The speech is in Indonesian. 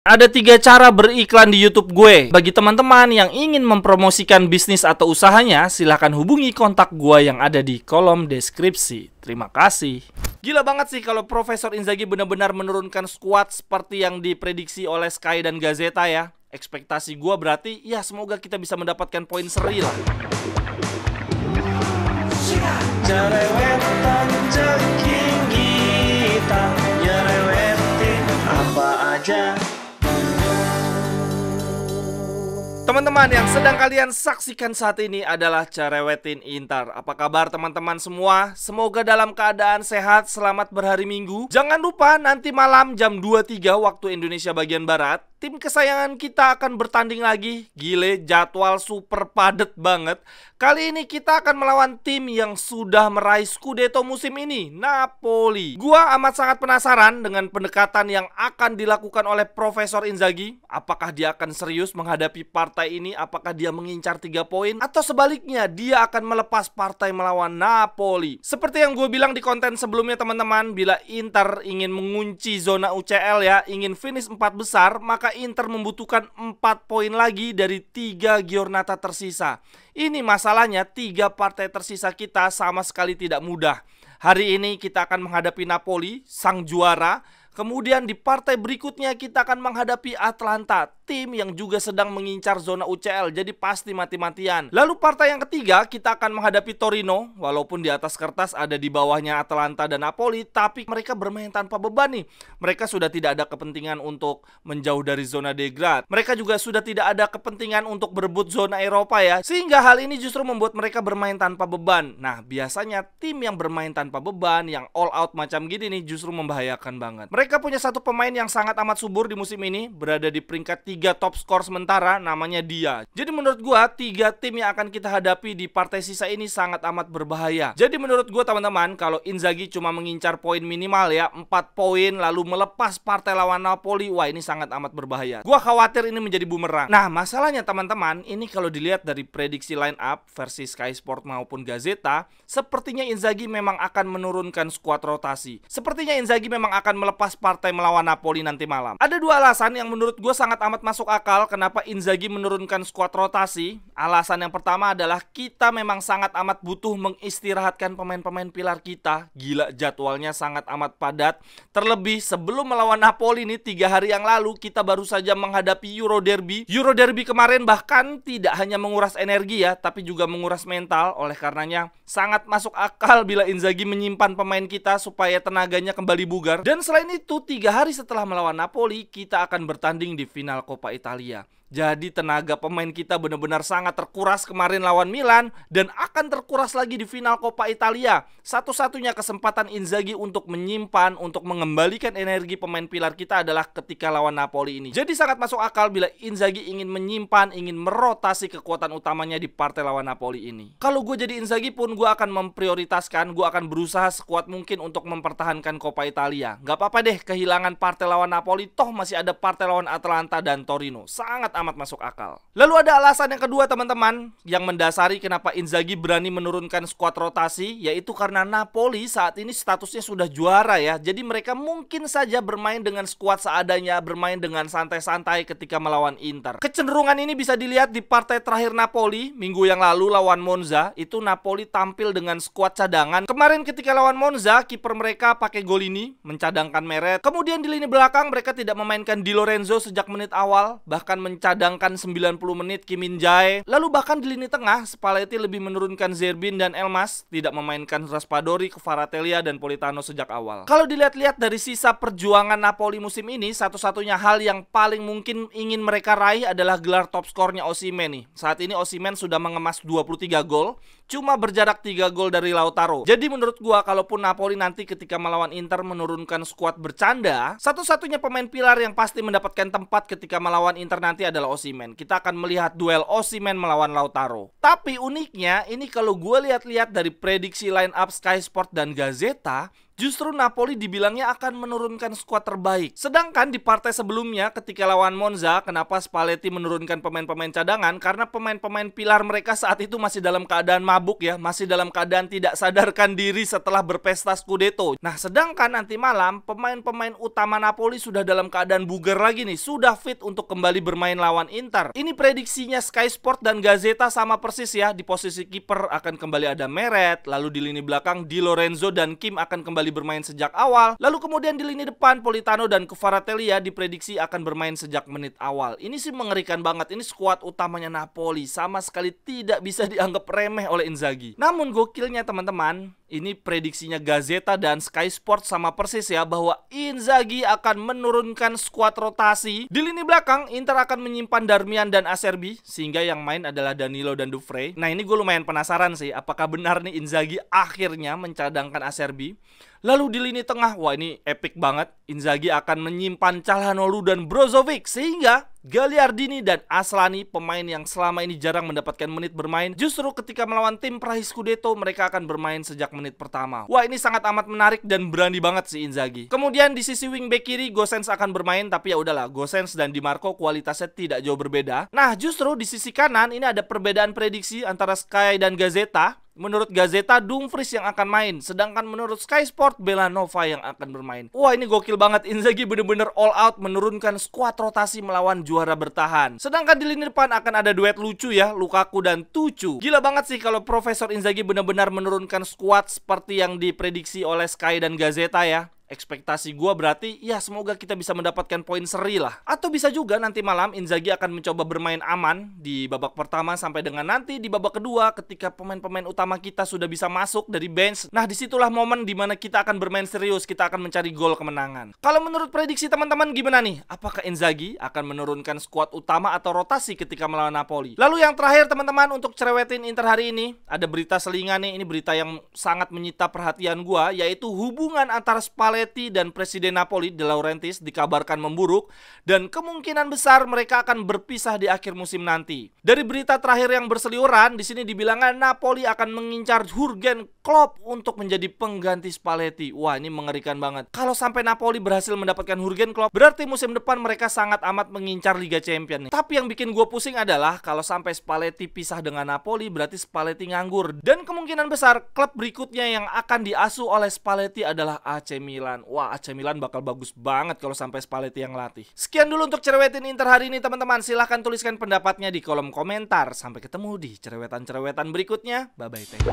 Ada 3 cara beriklan di YouTube gue. Bagi teman-teman yang ingin mempromosikan bisnis atau usahanya, silahkan hubungi kontak gue yang ada di kolom deskripsi. Terima kasih. Gila banget sih kalau Profesor Inzaghi benar-benar menurunkan skuad seperti yang diprediksi oleh Sky dan Gazeta ya. Ekspektasi gue berarti ya semoga kita bisa mendapatkan poin seri lah. Jerewetan ceking kita, nyerewetin apa aja. Teman-teman yang sedang kalian saksikan saat ini adalah Cerewetin Inter. Apa kabar teman-teman semua? Semoga dalam keadaan sehat, selamat berhari Minggu. Jangan lupa nanti malam jam 23 waktu Indonesia bagian Barat, tim kesayangan kita akan bertanding lagi. Gile, jadwal super padet banget. Kali ini kita akan melawan tim yang sudah meraih Scudetto musim ini, Napoli. Gua amat sangat penasaran dengan pendekatan yang akan dilakukan oleh Profesor Inzaghi. Apakah dia akan serius menghadapi partai ini? Apakah dia mengincar 3 poin? Atau sebaliknya, dia akan melepas partai melawan Napoli? Seperti yang gue bilang di konten sebelumnya teman-teman, bila Inter ingin mengunci zona UCL ya, ingin finish 4 besar, maka Inter membutuhkan 4 poin lagi dari 3 giornata tersisa. Ini masalahnya 3 partai tersisa kita sama sekali tidak mudah. Hari ini kita akan menghadapi Napoli, sang juara. Kemudian di partai berikutnya kita akan menghadapi Atalanta, tim yang juga sedang mengincar zona UCL, jadi pasti mati-matian. Lalu partai yang ketiga kita akan menghadapi Torino, walaupun di atas kertas ada di bawahnya Atalanta dan Napoli, tapi mereka bermain tanpa beban nih. Mereka sudah tidak ada kepentingan untuk menjauh dari zona degrad. Mereka juga sudah tidak ada kepentingan untuk berebut zona Eropa ya, sehingga hal ini justru membuat mereka bermain tanpa beban. Nah, biasanya tim yang bermain tanpa beban, yang all out macam gini nih justru membahayakan banget. Mereka punya satu pemain yang sangat amat subur di musim ini, berada di peringkat 3 top skor sementara, namanya Dia. Jadi menurut gua 3 tim yang akan kita hadapi di partai sisa ini sangat amat berbahaya. Jadi menurut gua teman-teman, kalau Inzaghi cuma mengincar poin minimal ya 4 poin lalu melepas partai lawan Napoli, wah ini sangat amat berbahaya. Gua khawatir ini menjadi bumerang. Nah, masalahnya teman-teman, ini kalau dilihat dari prediksi line up versi Sky Sport maupun Gazeta, sepertinya Inzaghi memang akan menurunkan skuad rotasi. Sepertinya Inzaghi memang akan melepas partai melawan Napoli nanti malam. Ada 2 alasan yang menurut gue sangat amat masuk akal kenapa Inzaghi menurunkan skuad rotasi. Alasan yang pertama adalah kita memang sangat amat butuh mengistirahatkan pemain-pemain pilar kita. Gila, jadwalnya sangat amat padat. Terlebih sebelum melawan Napoli nih 3 hari yang lalu kita baru saja menghadapi Euro Derby. Euro Derby kemarin bahkan tidak hanya menguras energi ya, tapi juga menguras mental. Oleh karenanya sangat masuk akal bila Inzaghi menyimpan pemain kita supaya tenaganya kembali bugar. Dan selain itu 3 hari setelah melawan Napoli, kita akan bertanding di final Coppa Italia. Jadi tenaga pemain kita benar-benar sangat terkuras kemarin lawan Milan dan akan terkuras lagi di final Coppa Italia. Satu-satunya kesempatan Inzaghi untuk menyimpan, untuk mengembalikan energi pemain pilar kita adalah ketika lawan Napoli ini. Jadi sangat masuk akal bila Inzaghi ingin menyimpan, ingin merotasi kekuatan utamanya di partai lawan Napoli ini. Kalau gue jadi Inzaghi pun gue akan memprioritaskan, gue akan berusaha sekuat mungkin untuk mempertahankan Coppa Italia. Gak apa-apa deh kehilangan partai lawan Napoli, toh masih ada partai lawan Atalanta dan Torino. Sangat amat masuk akal. Lalu ada alasan yang kedua teman-teman, yang mendasari kenapa Inzaghi berani menurunkan skuad rotasi, yaitu karena Napoli saat ini statusnya sudah juara ya. Jadi mereka mungkin saja bermain dengan skuad seadanya, bermain dengan santai-santai ketika melawan Inter. Kecenderungan ini bisa dilihat di partai terakhir Napoli minggu yang lalu lawan Monza. Itu Napoli tampil dengan skuad cadangan. Kemarin ketika lawan Monza, kiper mereka pakai Golini, mencadangkan Meret. Kemudian di lini belakang mereka tidak memainkan Di Lorenzo sejak menit awal, bahkan cadangkan 90 menit Kim Min Jae. Lalu bahkan di lini tengah Spalletti lebih menurunkan Zerbin dan Elmas, tidak memainkan Raspadori, Kvaratskhelia dan Politano sejak awal. Kalau dilihat-lihat dari sisa perjuangan Napoli musim ini, satu-satunya hal yang paling mungkin ingin mereka raih adalah gelar top skornya Osimhen nih. Saat ini Osimhen sudah mengemas 23 gol, cuma berjarak 3 gol dari Lautaro. Jadi menurut gua kalaupun Napoli nanti ketika melawan Inter menurunkan skuad bercanda, satu-satunya pemain pilar yang pasti mendapatkan tempat ketika melawan Inter nanti adalah Osimhen. Kita akan melihat duel Osimhen melawan Lautaro. Tapi uniknya ini kalau gue lihat-lihat dari prediksi line up Sky Sport dan Gazeta, justru Napoli dibilangnya akan menurunkan skuad terbaik. Sedangkan di partai sebelumnya ketika lawan Monza, kenapa Spalletti menurunkan pemain-pemain cadangan? Karena pemain-pemain pilar mereka saat itu masih dalam keadaan mabuk ya, masih dalam keadaan tidak sadarkan diri setelah berpesta Scudetto. Nah, sedangkan nanti malam pemain-pemain utama Napoli sudah dalam keadaan bugar lagi nih, sudah fit untuk kembali bermain lawan Inter. Ini prediksinya Sky Sport dan Gazzetta sama persis ya. Di posisi kiper akan kembali ada Meret, lalu di lini belakang Di Lorenzo dan Kim akan kembali bermain sejak awal, lalu kemudian di lini depan Politano dan Kvaratskhelia ya diprediksi akan bermain sejak menit awal. Ini sih mengerikan banget. Ini skuad utamanya Napoli sama sekali tidak bisa dianggap remeh oleh Inzaghi. Namun gokilnya teman-teman, ini prediksinya Gazzetta dan Sky Sport sama persis ya, bahwa Inzaghi akan menurunkan skuad rotasi. Di lini belakang Inter akan menyimpan Darmian dan Acerbi, sehingga yang main adalah Danilo dan Dufray. Nah, ini gue lumayan penasaran sih, apakah benar nih Inzaghi akhirnya mencadangkan Acerbi. Lalu di lini tengah, wah ini epic banget, Inzaghi akan menyimpan Calhanoglu dan Brozovic, sehingga Gagliardini dan Aslani, pemain yang selama ini jarang mendapatkan menit bermain, justru ketika melawan tim peraih Scudetto mereka akan bermain sejak menit pertama. Wah, ini sangat amat menarik dan berani banget si Inzaghi. Kemudian di sisi wingback kiri Gosens akan bermain, tapi ya udahlah, Gosens dan Di Marco kualitasnya tidak jauh berbeda. Nah, justru di sisi kanan ini ada perbedaan prediksi antara Sky dan Gazzetta. Menurut Gazzetta Dumfries yang akan main, sedangkan menurut Sky Sport Belanova yang akan bermain. Wah, ini gokil banget. Inzaghi bener-bener all out menurunkan skuad rotasi melawan juara bertahan. Sedangkan di lini depan akan ada duet lucu ya, Lukaku dan Tucu. Gila banget sih kalau Profesor Inzaghi benar-benar menurunkan skuad seperti yang diprediksi oleh Sky dan Gazzetta ya. Ekspektasi gue berarti ya semoga kita bisa mendapatkan poin seri lah. Atau bisa juga nanti malam Inzaghi akan mencoba bermain aman di babak pertama sampai dengan nanti di babak kedua ketika pemain-pemain utama kita sudah bisa masuk dari bench. Nah, disitulah momen dimana kita akan bermain serius, kita akan mencari gol kemenangan. Kalau menurut prediksi teman-teman gimana nih? Apakah Inzaghi akan menurunkan skuad utama atau rotasi ketika melawan Napoli? Lalu yang terakhir teman-teman, untuk cerewetin Inter hari ini ada berita selingan nih. Ini berita yang sangat menyita perhatian gue, yaitu hubungan antara Spalletti dan Presiden Napoli De Laurentiis dikabarkan memburuk dan kemungkinan besar mereka akan berpisah di akhir musim nanti. Dari berita terakhir yang berseliweran di sini dibilangkan Napoli akan mengincar Jurgen Klopp untuk menjadi pengganti Spalletti. Wah, ini mengerikan banget. Kalau sampai Napoli berhasil mendapatkan Jurgen Klopp, berarti musim depan mereka sangat amat mengincar Liga Champions nih. Tapi yang bikin gue pusing adalah kalau sampai Spalletti pisah dengan Napoli, berarti Spalletti nganggur. Dan kemungkinan besar klub berikutnya yang akan diasuh oleh Spalletti adalah AC Milan. Wah, AC Milan bakal bagus banget kalau sampai Spalletti yang latih. Sekian dulu untuk cerewetin Inter hari ini teman-teman. Silahkan tuliskan pendapatnya di kolom komentar. Sampai ketemu di cerewetan-cerewetan berikutnya. Bye-bye.